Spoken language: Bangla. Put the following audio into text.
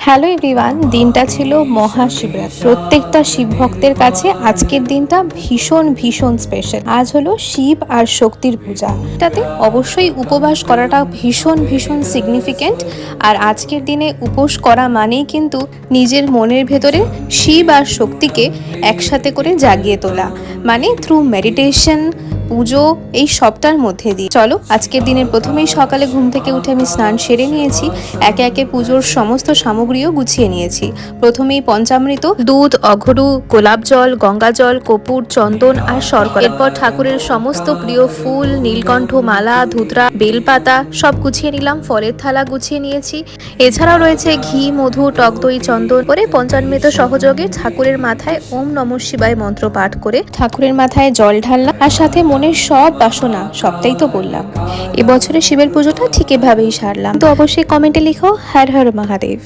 হ্যালো এভরিওয়ান, দিনটা ছিল মহাশিবরাত্রি। প্রত্যেকটা শিব ভক্তের কাছে আজকের দিনটা ভীষণ ভীষণ স্পেশাল। আজ হলো শিব আর শক্তির পূজা। এটাতে অবশ্যই উপবাস করাটা ভীষণ ভীষণ সিগনিফিকেন্ট। আর আজকের দিনে উপোস করা মানেই কিন্তু নিজের মনের ভেতরে শিব আর শক্তিকে একসাথে করে জাগিয়ে তোলা, মানে থ্রু মেডিটেশন, পুজো, এই সবটার মধ্যে দিয়ে। চলো, আজকের দিনের প্রথমেই সকালে ঘুম থেকে উঠে আমি স্নান সেরে নিয়েছি। একে একে পুজোর সমস্ত সামগ্রীও গুছিয়ে নিয়েছি। প্রথমেই পঞ্চামৃত, দুধ, অঘরু, গোলাপ জল, গঙ্গা জল, কর্পূর, চন্দন আর শর্করা। এরপর ঠাকুরের সমস্ত প্রিয় ফুল, নীলকণ্ঠ মালা, ধুতরা, বেলপাতা সব গুছিয়ে নিলাম। ফলের থালা গুছিয়ে নিয়েছি। এছাড়াও রয়েছে ঘি, মধু, টক দই, চন্দন করে পঞ্চামৃত সহযোগে ঠাকুরের মাথায় ওম নমঃ শিবায় মন্ত্র পাঠ করে ঠাকুরের মাথায় জল ঢাললাম। আর সাথে মনের সব বাসনা, সবটাই তো বললাম। এবছরে শিবের পুজোটা ঠিক এভাবেই সারলাম। তো অবশ্যই কমেন্টে লিখো হর হর মহাদেব।